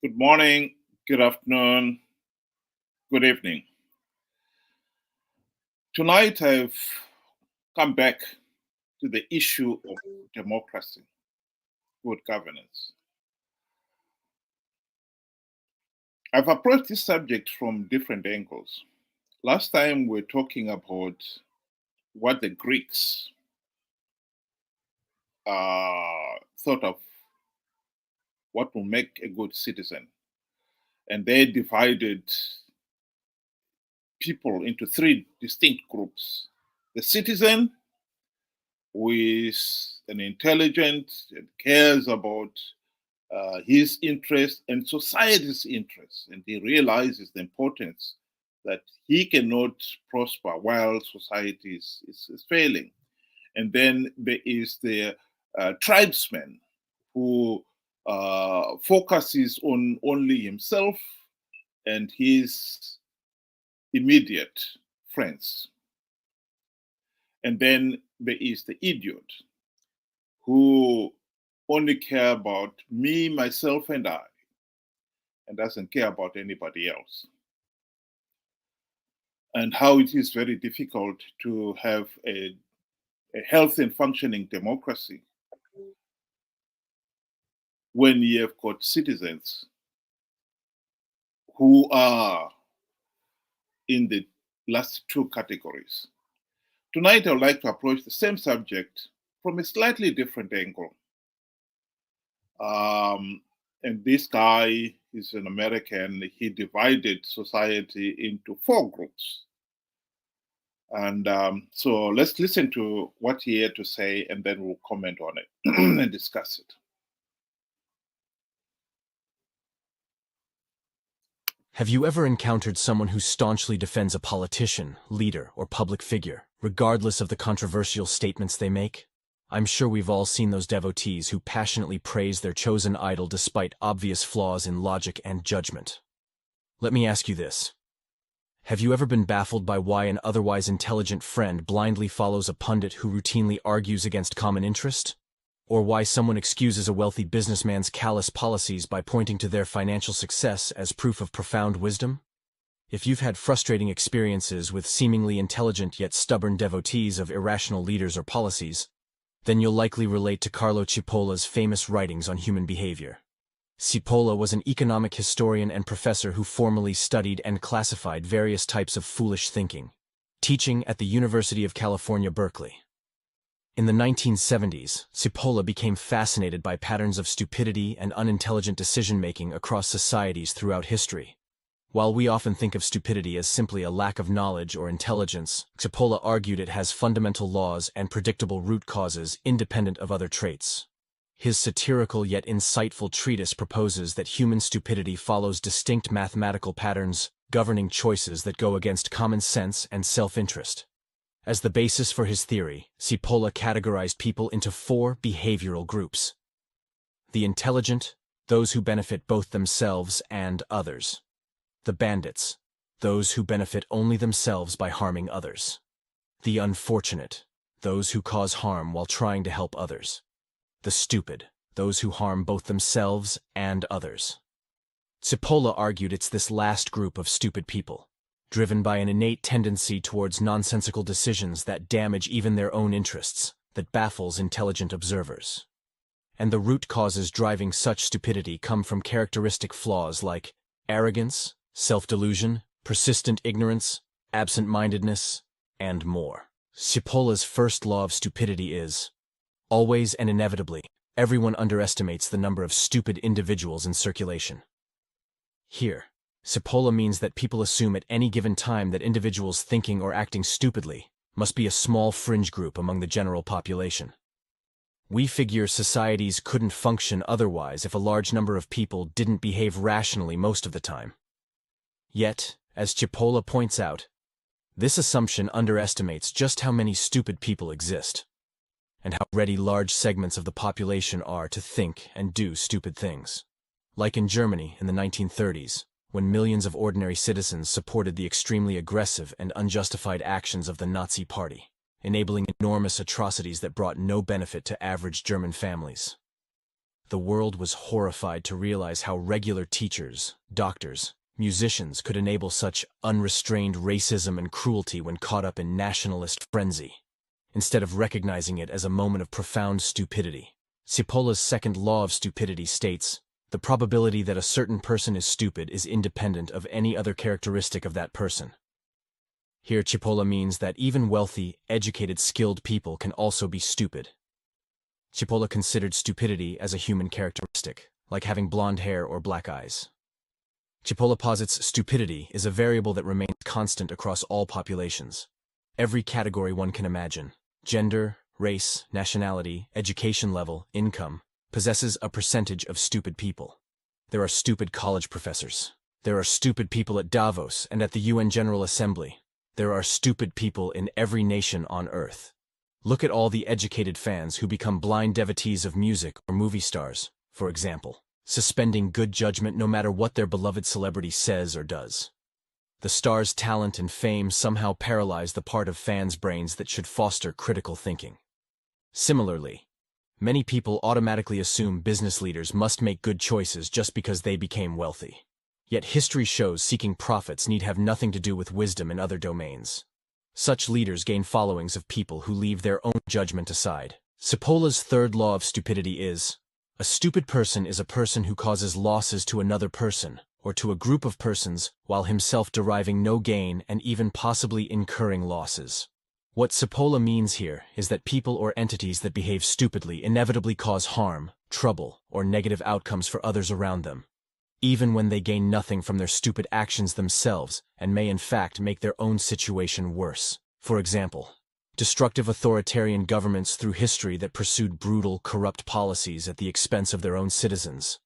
Good morning, good afternoon, good evening. Tonight I've come back to the issue of democracy, good governance. I've approached this subject from different angles. Last time we were talking about what the Greeks thought of what will make a good citizen. And they divided people into three distinct groups. The citizen, who is an intelligent and cares about his interests and society's interests, and he realizes the importance that he cannot prosper while society is failing. And then there is the tribesman who focuses on only himself and his immediate friends. And then there is the idiot who only care about me, myself, and I, and doesn't care about anybody else. And how it is very difficult to have a healthy and functioning democracy when you have got citizens who are in the last two categories. Tonight, I would like to approach the same subject from a slightly different angle. And this guy is an American. He divided society into four groups. And so let's listen to what he had to say, and then we'll comment on it and discuss it. Have you ever encountered someone who staunchly defends a politician, leader, or public figure, regardless of the controversial statements they make? I'm sure we've all seen those devotees who passionately praise their chosen idol despite obvious flaws in logic and judgment. Let me ask you this. Have you ever been baffled by why an otherwise intelligent friend blindly follows a pundit who routinely argues against common interest? Or why someone excuses a wealthy businessman's callous policies by pointing to their financial success as proof of profound wisdom? If you've had frustrating experiences with seemingly intelligent yet stubborn devotees of irrational leaders or policies, then you'll likely relate to Carlo Cipolla's famous writings on human behavior. Cipolla was an economic historian and professor who formally studied and classified various types of foolish thinking, teaching at the University of California, Berkeley. In the 1970s, Cipolla became fascinated by patterns of stupidity and unintelligent decision-making across societies throughout history. While we often think of stupidity as simply a lack of knowledge or intelligence, Cipolla argued it has fundamental laws and predictable root causes independent of other traits. His satirical yet insightful treatise proposes that human stupidity follows distinct mathematical patterns governing choices that go against common sense and self-interest. As the basis for his theory, Cipolla categorized people into four behavioral groups. The intelligent, those who benefit both themselves and others. The bandits, those who benefit only themselves by harming others. The unfortunate, those who cause harm while trying to help others. The stupid, those who harm both themselves and others. Cipolla argued it's this last group of stupid people, driven by an innate tendency towards nonsensical decisions that damage even their own interests, that baffles intelligent observers. And the root causes driving such stupidity come from characteristic flaws like arrogance, self-delusion, persistent ignorance, absent-mindedness, and more. Cipolla's first law of stupidity is, always and inevitably, everyone underestimates the number of stupid individuals in circulation. Here, Cipolla means that people assume at any given time that individuals thinking or acting stupidly must be a small fringe group among the general population. We figure societies couldn't function otherwise if a large number of people didn't behave rationally most of the time. Yet, as Cipolla points out, this assumption underestimates just how many stupid people exist, and how ready large segments of the population are to think and do stupid things. Like in Germany in the 1930s, when millions of ordinary citizens supported the extremely aggressive and unjustified actions of the Nazi Party, enabling enormous atrocities that brought no benefit to average German families. The world was horrified to realize how regular teachers, doctors, musicians could enable such unrestrained racism and cruelty when caught up in nationalist frenzy, instead of recognizing it as a moment of profound stupidity. Cipolla's second law of stupidity states, the probability that a certain person is stupid is independent of any other characteristic of that person. Here Cipolla means that even wealthy, educated, skilled people can also be stupid. Cipolla considered stupidity as a human characteristic, like having blonde hair or black eyes. Cipolla posits stupidity is a variable that remains constant across all populations. Every category one can imagine, gender, race, nationality, education level, income, possesses a percentage of stupid people. There are stupid college professors. There are stupid people at Davos and at the UN General Assembly. There are stupid people in every nation on Earth. Look at all the educated fans who become blind devotees of music or movie stars, for example, suspending good judgment no matter what their beloved celebrity says or does. The star's talent and fame somehow paralyze the part of fans' brains that should foster critical thinking. Similarly, many people automatically assume business leaders must make good choices just because they became wealthy. Yet history shows seeking profits need have nothing to do with wisdom in other domains. Such leaders gain followings of people who leave their own judgment aside. Cipolla's third law of stupidity is, a stupid person is a person who causes losses to another person, or to a group of persons, while himself deriving no gain and even possibly incurring losses. What Cipolla means here is that people or entities that behave stupidly inevitably cause harm, trouble, or negative outcomes for others around them, even when they gain nothing from their stupid actions themselves and may in fact make their own situation worse. For example, destructive authoritarian governments through history that pursued brutal, corrupt policies at the expense of their own citizens.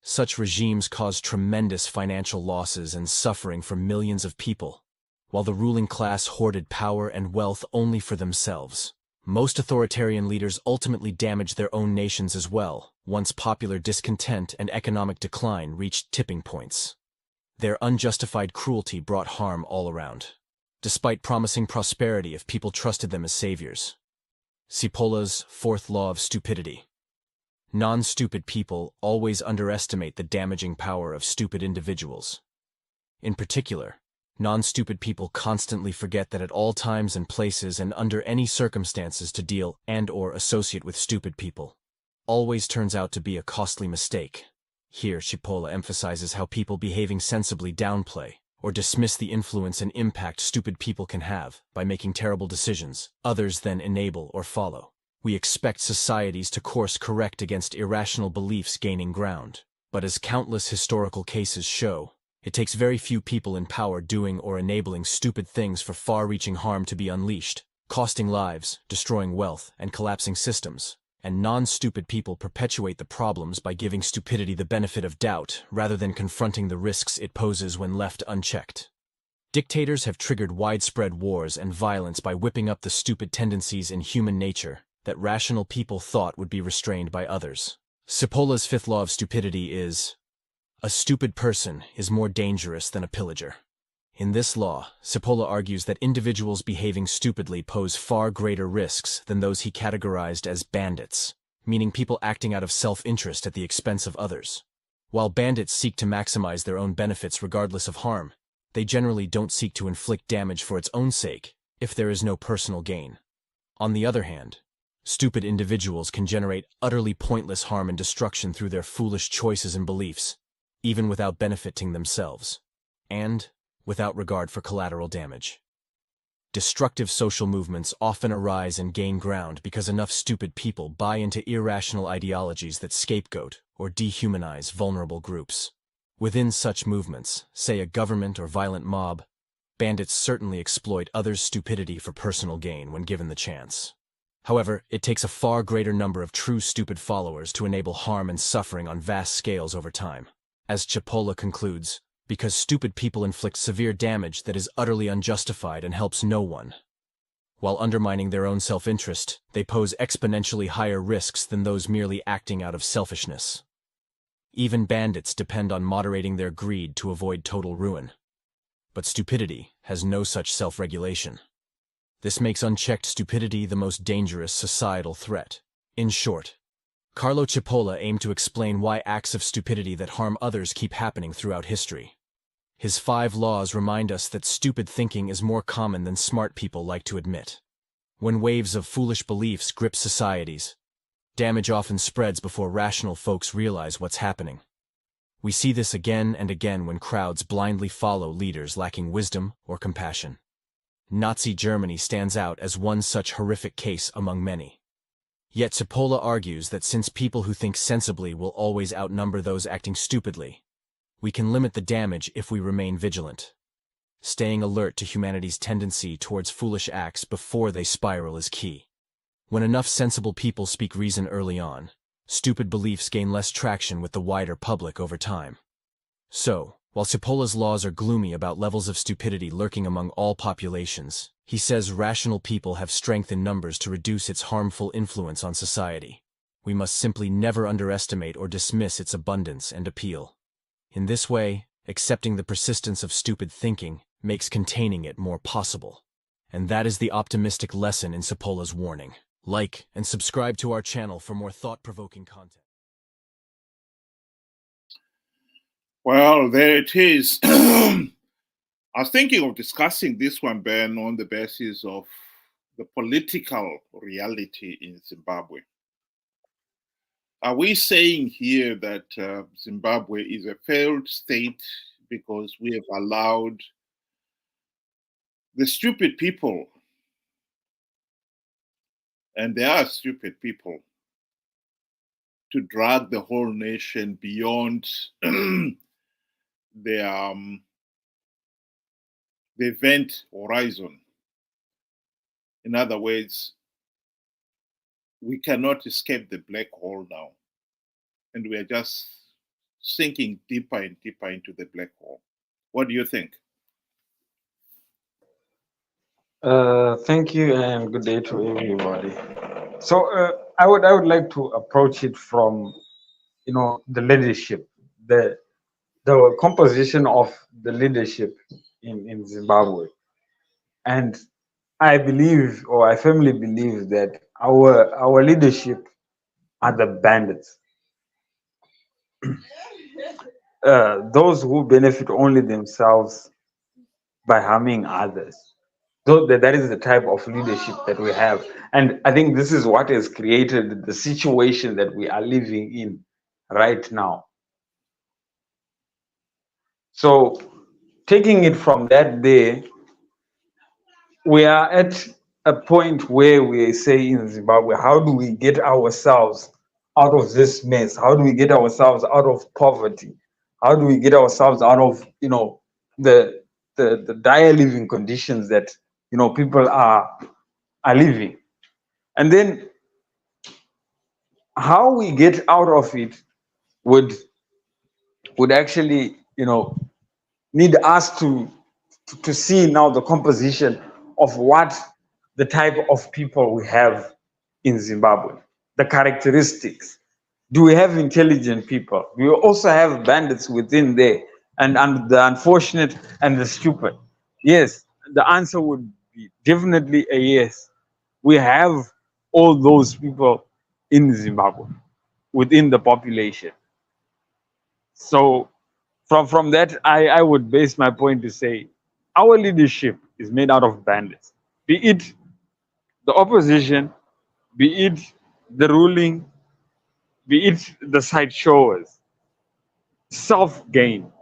Such regimes caused tremendous financial losses and suffering for millions of people, while the ruling class hoarded power and wealth only for themselves. Most authoritarian leaders ultimately damaged their own nations as well, once popular discontent and economic decline reached tipping points. Their unjustified cruelty brought harm all around, despite promising prosperity if people trusted them as saviors. Cipolla's fourth law of stupidity. Non-stupid people always underestimate the damaging power of stupid individuals. In particular, non-stupid people constantly forget that at all times and places and under any circumstances to deal and/or associate with stupid people always turns out to be a costly mistake. Here Cipolla emphasizes how people behaving sensibly downplay or dismiss the influence and impact stupid people can have by making terrible decisions others then enable or follow. We expect societies to course correct against irrational beliefs gaining ground, but as countless historical cases show, it takes very few people in power doing or enabling stupid things for far-reaching harm to be unleashed, costing lives, destroying wealth, and collapsing systems. And non-stupid people perpetuate the problems by giving stupidity the benefit of doubt rather than confronting the risks it poses when left unchecked. Dictators have triggered widespread wars and violence by whipping up the stupid tendencies in human nature that rational people thought would be restrained by others. Cipolla's fifth law of stupidity is, a stupid person is more dangerous than a pillager. In this law, Cipolla argues that individuals behaving stupidly pose far greater risks than those he categorized as bandits, meaning people acting out of self-interest at the expense of others. While bandits seek to maximize their own benefits regardless of harm, they generally don't seek to inflict damage for its own sake, if there is no personal gain. On the other hand, stupid individuals can generate utterly pointless harm and destruction through their foolish choices and beliefs, even without benefiting themselves, and without regard for collateral damage. Destructive social movements often arise and gain ground because enough stupid people buy into irrational ideologies that scapegoat or dehumanize vulnerable groups. Within such movements, say a government or violent mob, bandits certainly exploit others' stupidity for personal gain when given the chance. However, it takes a far greater number of true stupid followers to enable harm and suffering on vast scales over time. As Cipolla concludes, because stupid people inflict severe damage that is utterly unjustified and helps no one. While undermining their own self-interest, they pose exponentially higher risks than those merely acting out of selfishness. Even bandits depend on moderating their greed to avoid total ruin. But stupidity has no such self-regulation. This makes unchecked stupidity the most dangerous societal threat. In short, Carlo Cipolla aimed to explain why acts of stupidity that harm others keep happening throughout history. His 5 laws remind us that stupid thinking is more common than smart people like to admit. When waves of foolish beliefs grip societies, damage often spreads before rational folks realize what's happening. We see this again and again when crowds blindly follow leaders lacking wisdom or compassion. Nazi Germany stands out as one such horrific case among many. Yet Cipolla argues that since people who think sensibly will always outnumber those acting stupidly, we can limit the damage if we remain vigilant. Staying alert to humanity's tendency towards foolish acts before they spiral is key. When enough sensible people speak reason early on, stupid beliefs gain less traction with the wider public over time. So, while Cipolla's laws are gloomy about levels of stupidity lurking among all populations, he says rational people have strength in numbers to reduce its harmful influence on society. We must simply never underestimate or dismiss its abundance and appeal. In this way, accepting the persistence of stupid thinking makes containing it more possible. And that is the optimistic lesson in Cipolla's warning. Like and subscribe to our channel for more thought-provoking content. Well, there it is. I was thinking of discussing this one, Ben, on the basis of the political reality in Zimbabwe. Are we saying here that Zimbabwe is a failed state because we have allowed the stupid people, and there are stupid people, to drag the whole nation beyond the event horizon? In other words, we cannot escape the black hole now, and we are just sinking deeper and deeper into the black hole. What do you think? Thank you and good day to everybody. So I would like to approach it from the leadership, the composition of the leadership in Zimbabwe, and I believe, or I firmly believe, that our leadership are the bandits, those who benefit only themselves by harming others. So that is the type of leadership that we have. And I think this is what has created the situation that we are living in right now. So taking it from that day, we are at a point where we say in Zimbabwe, how do we get ourselves out of this mess? How do we get ourselves out of poverty? How do we get ourselves out of the dire living conditions that people are living? And then how we get out of it would actually need us to see now the composition of what the type of people we have in Zimbabwe, the characteristics. Do we have intelligent people? We also have bandits within there, and the unfortunate and the stupid. Yes, the answer would be definitely a yes. We have all those people in Zimbabwe within the population. So from that, I would base my point to say our leadership is made out of bandits, be it the opposition, be it the ruling, be it the side showers, self-gain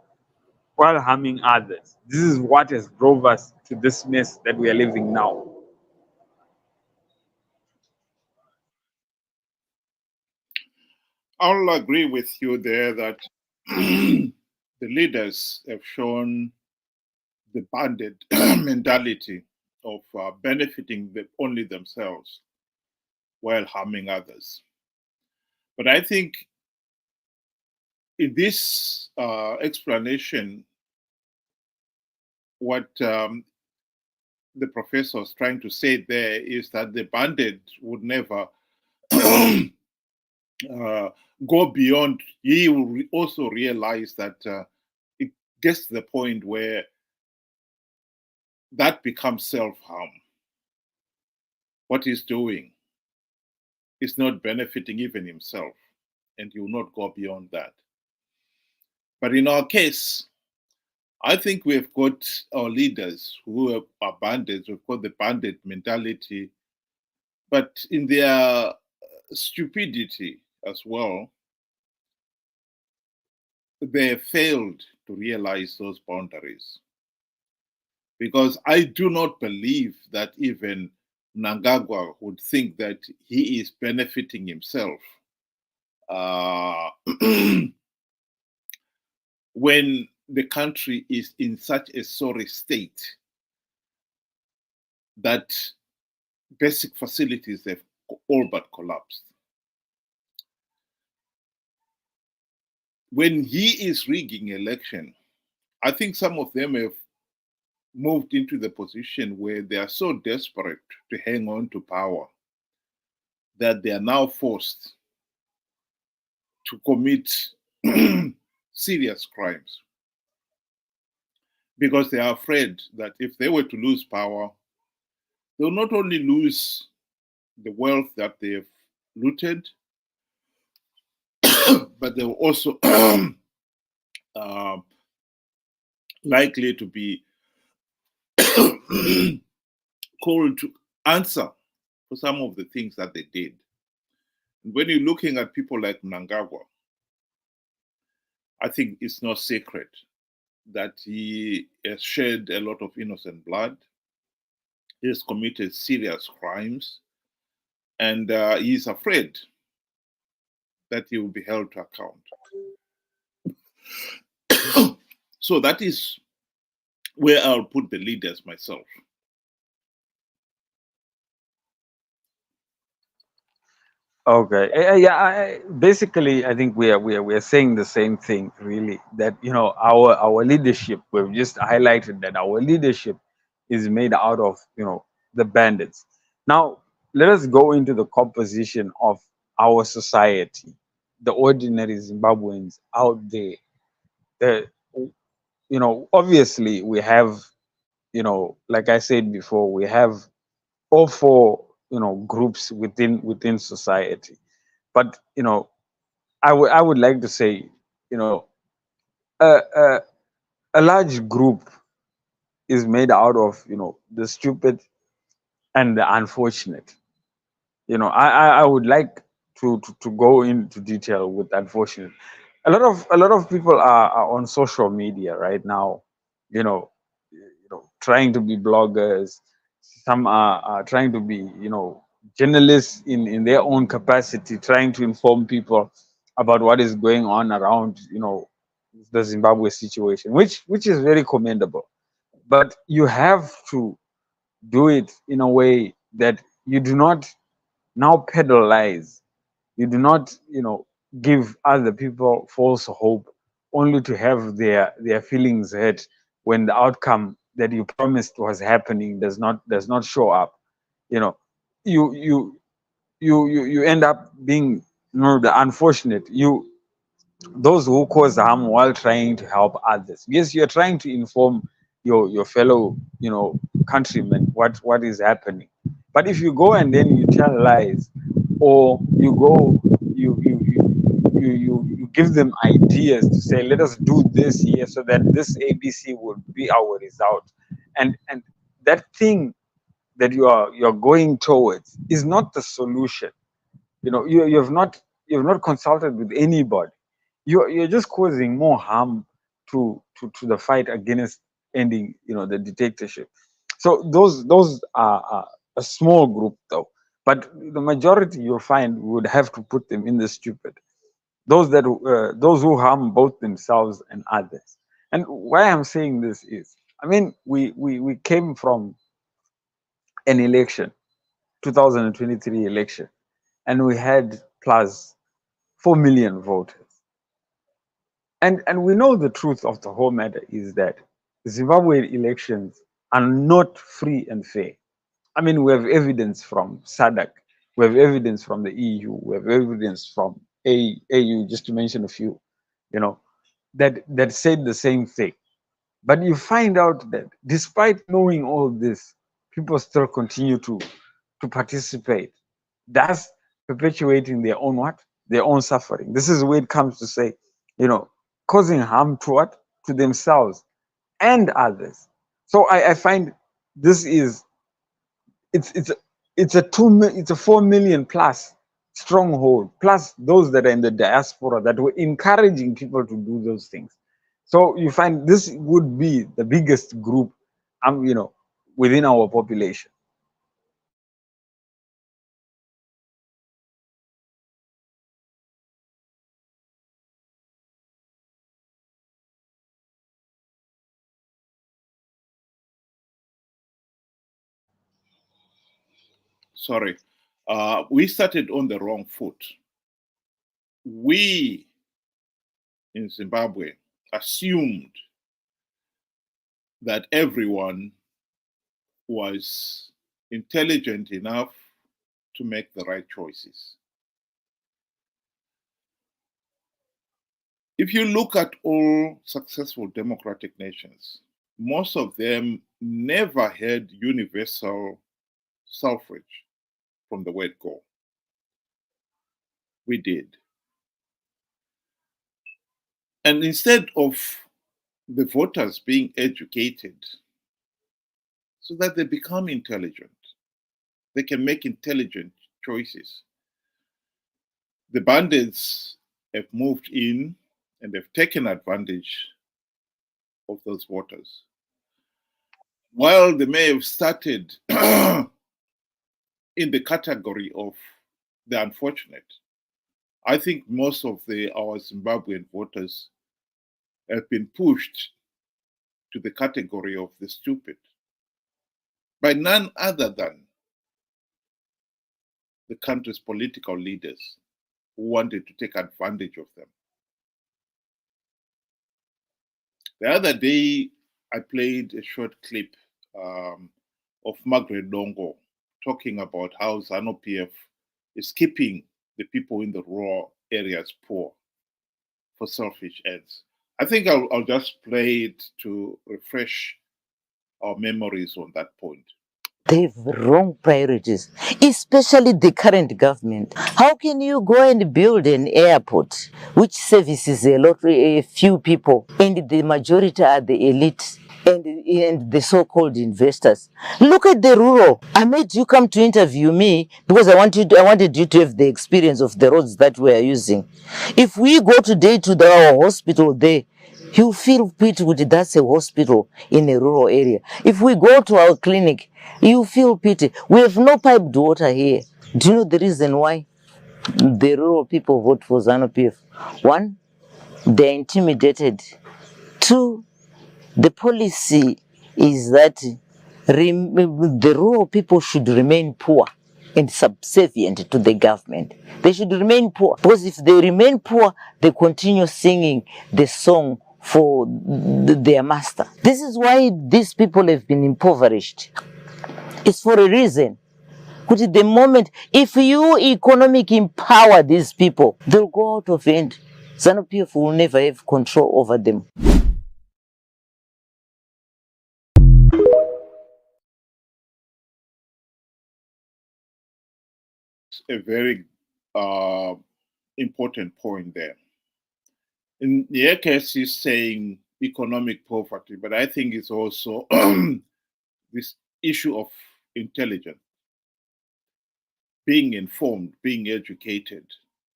while harming others. This is what has drove us to this mess that we are living now. I'll agree with you there that the leaders have shown the bandit mentality of benefiting only themselves while harming others. But I think in this explanation, what the professor was trying to say there is that the bandit would never go beyond. He will also realize that it gets to the point where that becomes self-harm, what he's doing. is not benefiting even himself, and he will not go beyond that. But in our case, I think we've got our leaders who are bandits. We've got the bandit mentality, but in their stupidity as well, they failed to realize those boundaries. Because I do not believe that even Mnangagwa would think that he is benefiting himself when the country is in such a sorry state that basic facilities have all but collapsed. When he is rigging election, I think some of them have moved into the position where they are so desperate to hang on to power that they are now forced to commit serious crimes, because they are afraid that if they were to lose power, they'll not only lose the wealth that they've looted, but they'll also likely to be called to answer for some of the things that they did. When you're looking at people like Mnangagwa, I think it's no secret that he has shed a lot of innocent blood. He has committed serious crimes, and he is afraid that he will be held to account. So that is where I'll put the leaders myself. Okay. Yeah. Basically, I think we are saying the same thing. Really, that our leadership. We've just highlighted that our leadership is made out of the bandits. Now, let us go into the composition of our society, the ordinary Zimbabweans out there. The obviously we have like I said before, we have all four groups within society. But I would like to say, a, a a large group is made out of the stupid and the unfortunate. I would like to go into detail with unfortunate. A lot of people are on social media right now, trying to be bloggers. Some are trying to be journalists in their own capacity, trying to inform people about what is going on around the Zimbabwe situation, which is very commendable. But you have to do it in a way that you do not now peddle lies. You do not give other people false hope, only to have their feelings hurt when the outcome that you promised was happening does not show up. you know you you you end up being the unfortunate, those who cause harm while trying to help others. Yes, you're trying to inform your fellow countrymen what is happening. But if you go and then you tell lies, or you go you give them ideas to say, let us do this here so that this ABC would be our result, and that thing that you're going towards is not the solution. You've not consulted with anybody. You're just causing more harm to the fight against ending the dictatorship. So those are a small group, though, but the majority you'll find would have to put them in the stupid, those who harm both themselves and others. And why I'm saying this is, I mean, we came from an election, 2023 election, and we had plus 4 million voters. And we know the truth of the whole matter is that Zimbabwe elections are not free and fair. I mean, we have evidence from SADC, we have evidence from the EU, we have evidence from AU, just to mention a few, that said the same thing. But you find out that despite knowing all this, people still continue to participate. Thus, perpetuating their own what? Their own suffering. This is where it comes to say, causing harm to what? To themselves and others. So I find this is it's it's it's a 4 million plus stronghold, plus those that are in the diaspora that were encouraging people to do those things. So you find this would be the biggest group, within our population. Sorry, we started on the wrong foot. We in Zimbabwe assumed that everyone was intelligent enough to make the right choices. If you look at all successful democratic nations, most of them never had universal suffrage from the word go. We did. And instead of the voters being educated so that they become intelligent, they can make intelligent choices, the bandits have moved in and they've taken advantage of those voters. While they may have started in the category of the unfortunate, I think most of our Zimbabwean voters have been pushed to the category of the stupid by none other than the country's political leaders who wanted to take advantage of them. The other day, I played a short clip of Margaret Longo talking about how Zanu PF is keeping the people in the rural areas poor for selfish ends. I think I'll just play it to refresh our memories on that point. They have wrong priorities, especially the current government. How can you go and build an airport which services a few people, and the majority are the elite and the so-called investors? Look at the rural. I made you come to interview me because I wanted you to have the experience of the roads that we are using. If we go today to our hospital there, you feel pity with that's a hospital in a rural area. If we go to our clinic, you feel pity. We have no piped water here. Do you know the reason why the rural people vote for Zanu PF? One, they're intimidated. Two, the policy is that the rural people should remain poor and subservient to the government. They should remain poor, because if they remain poor, they continue singing the song for their master. This is why these people have been impoverished. It's for a reason. Because at the moment, if you economic empower these people, they'll go out of hand. Zanu PF will never have control over them. A very important point there. In the case, he's saying economic poverty, but I think it's also this issue of intelligence, being informed, being educated,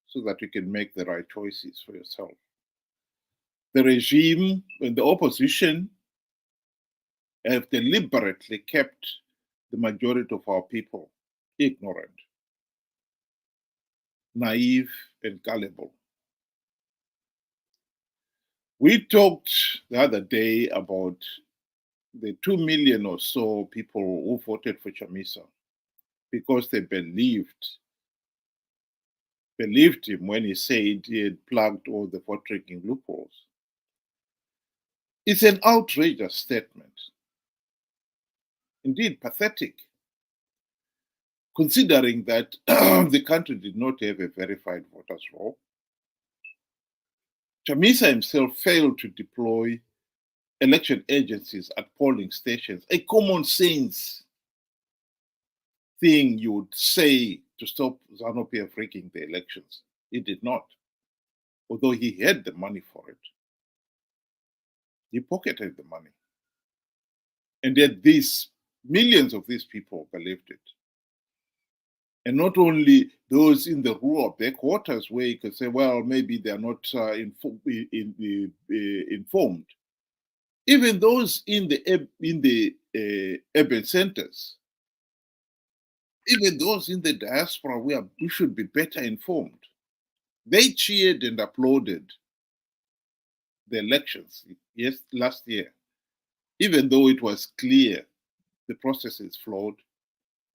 so that you can make the right choices for yourself. The regime and the opposition have deliberately kept the majority of our people ignorant, naive, and gullible. We talked the other day about the 2 million or so people who voted for Chamisa because they believed him when he said he had plugged all the vote-rigging loopholes. It's an outrageous statement. Indeed, pathetic, considering that the country did not have a verified voters roll. Chamisa himself failed to deploy election agencies at polling stations, a common sense thing you would say to stop Zanu PF rigging the elections. He did not, although he had the money for it. He pocketed the money. And yet millions of these people believed it. And not only those in the rural backwaters where you could say, well, maybe they're not informed. Even those in the urban centers, even those in the diaspora, we should be better informed. They cheered and applauded the elections last year, even though it was clear the process is flawed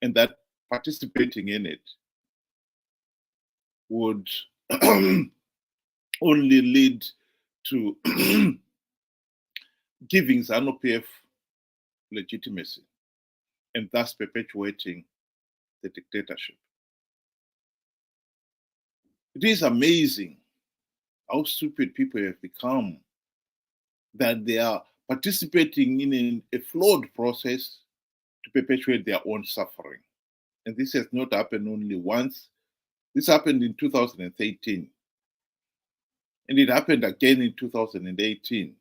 and that participating in it would only lead to giving Zanu PF legitimacy and thus perpetuating the dictatorship. It is amazing how stupid people have become, that they are participating in a flawed process to perpetuate their own suffering. And this has not happened only once. This happened in 2013. And it happened again in 2018.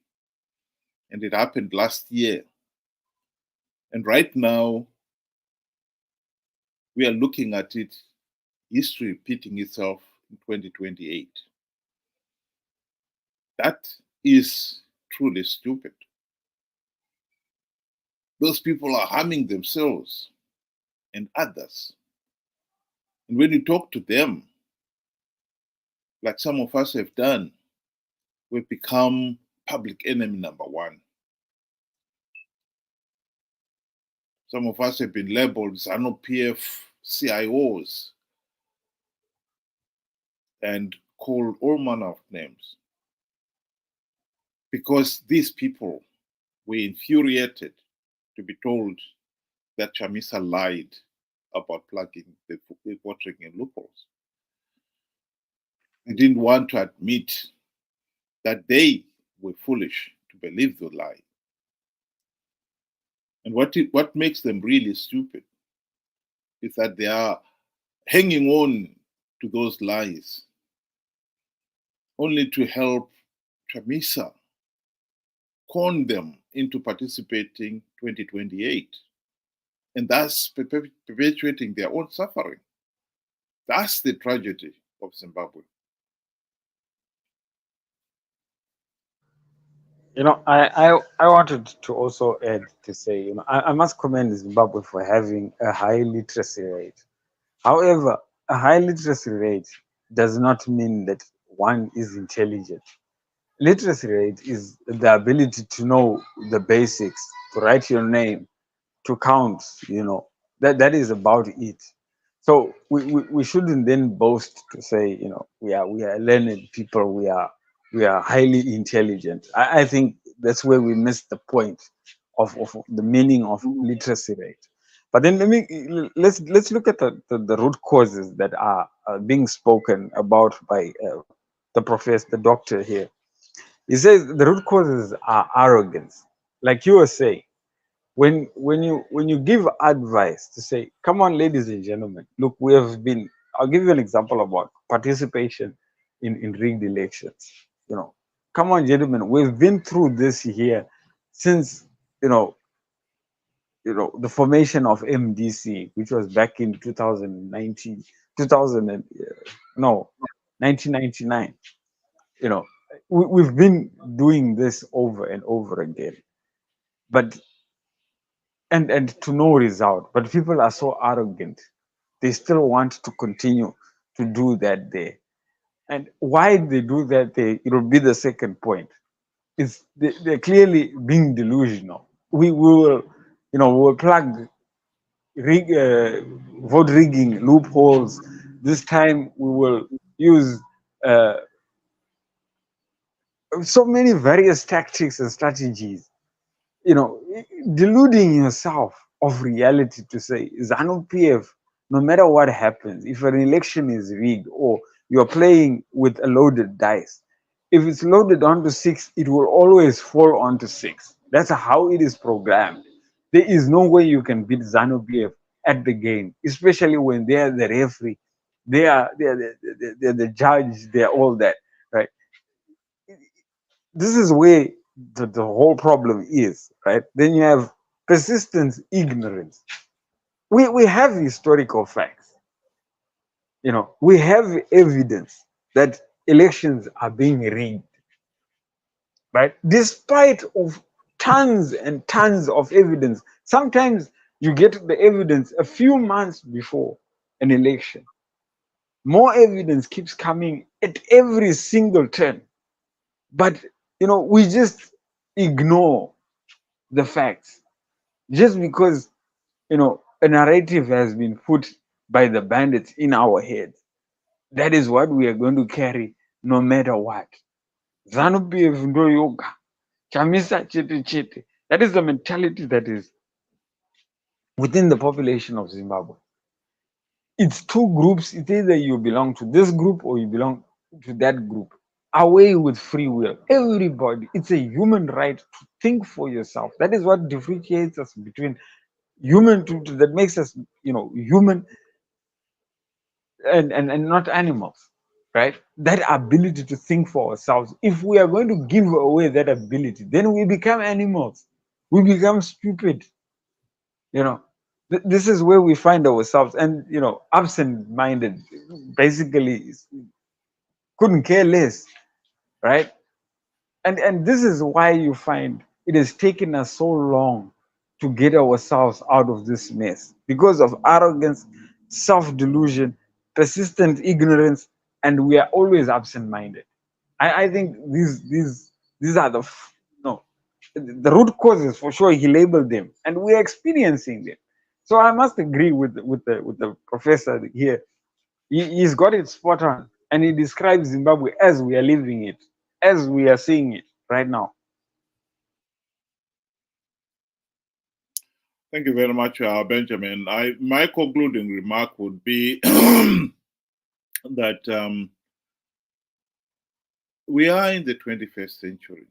And it happened last year. And right now, we are looking at it, history repeating itself in 2028. That is truly stupid. Those people are harming themselves and others. And when you talk to them, like some of us have done, we've become public enemy number one. Some of us have been labeled Zanu PF CIOs and called all manner of names, because these people were infuriated to be told that Chamisa lied about plugging the voting in loopholes. They didn't want to admit that they were foolish to believe the lie. And what makes them really stupid is that they are hanging on to those lies only to help Chamisa con them into participating 2028 and thus perpetuating their own suffering. That's the tragedy of Zimbabwe. You know, I wanted to also add to say, you know, I must commend Zimbabwe for having a high literacy rate. However, a high literacy rate does not mean that one is intelligent. Literacy rate is the ability to know the basics, to write your name, to count, you know, that is about it. So we shouldn't then boast to say, you know, we are learned people, we are highly intelligent. I think that's where we miss the point of the meaning of literacy rate. But then let's look at the root causes that are being spoken about by the professor, the doctor here. He says the root causes are arrogance, like you were saying. When you give advice to say, come on, ladies and gentlemen, look, we have been, I'll give you an example about participation in rigged elections. You know, come on, gentlemen, we've been through this here since, you know, the formation of MDC, which was back in 2019, 1999. You know, we've been doing this over and over again, but and to no result. But people are so arrogant; they still want to continue to do that there. And why they do that there, it will be the second point. Is they're clearly being delusional. We will, you know, we will plug vote rigging loopholes. This time we will use so many various tactics and strategies, you know, deluding yourself of reality to say Zanu PF, no matter what happens, if an election is rigged or you're playing with a loaded dice, if it's loaded onto 6, it will always fall onto 6. That's how it is programmed. There is no way you can beat Zanu PF at the game, especially when they are the referee, they're the judge, they're all that, right? This is where the whole problem is, right? Then you have persistence, ignorance. We have historical facts, you know, we have evidence that elections are being rigged, right? Despite of tons and tons of evidence. Sometimes you get the evidence a few months before an election. More evidence keeps coming at every single turn. But you know, we just ignore the facts just because, you know, a narrative has been put by the bandits in our heads. That is what we are going to carry no matter what. Zanu PF ndo yoga. Chamisa chete chete. That is the mentality that is within the population of Zimbabwe. It's two groups. It's either you belong to this group or you belong to that group. Away with free will. Everybody, it's a human right to think for yourself. That is what differentiates us between human that makes us, you know, human and not animals, right? That ability to think for ourselves. If we are going to give away that ability, then we become animals. We become stupid. You know, this is where we find ourselves, and you know, absent-minded, basically couldn't care less, right? And this is why you find it has taken us so long to get ourselves out of this mess, because of arrogance, self-delusion, persistent ignorance, and we are always absent-minded. I think these are no, the root causes for sure. He labeled them, and we're experiencing them. So I must agree with the professor here. He's got it spot on, and he describes Zimbabwe as we are living it, as we are seeing it right now. Thank you very much, Benjamin. My concluding remark would be that we are in the 21st century.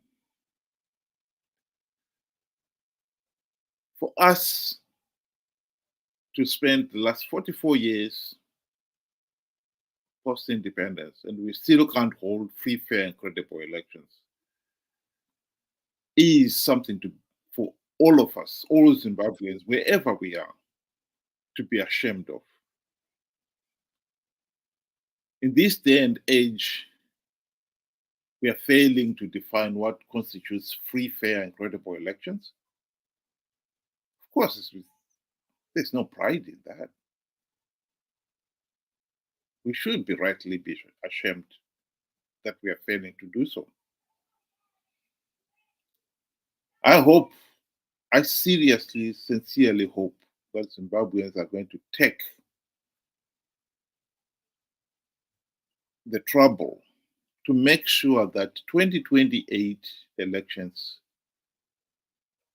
For us to spend the last 44 years post-independence and we still can't hold free, fair, and credible elections is something for all of us, all Zimbabweans, wherever we are, to be ashamed of. In this day and age, we are failing to define what constitutes free, fair, and credible elections. Of course, there's no pride in that. We should rightly be ashamed that we are failing to do so. I seriously, sincerely hope that Zimbabweans are going to take the trouble to make sure that 2028 elections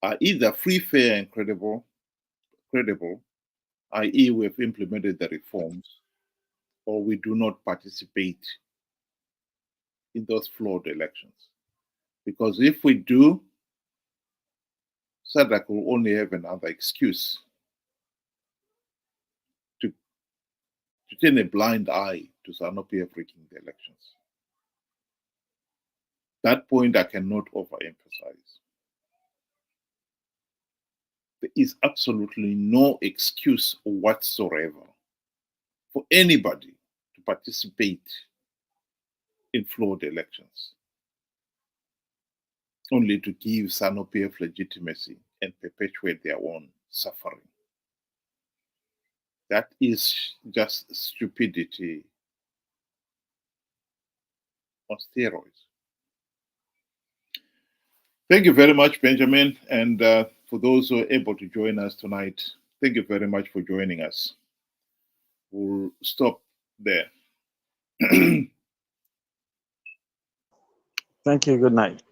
are either free, fair, and credible, i.e. we have implemented the reforms, or we do not participate in those flawed elections. Because if we do, SADC will only have another excuse to turn a blind eye to Zanu PF rigging the elections. That point I cannot overemphasize. There is absolutely no excuse whatsoever for anybody to participate in flawed elections, only to give Zanu PF legitimacy and perpetuate their own suffering. That is just stupidity on steroids. Thank you very much, Benjamin. And for those who are able to join us tonight, thank you very much for joining us. We'll stop there. Thank you. Good night.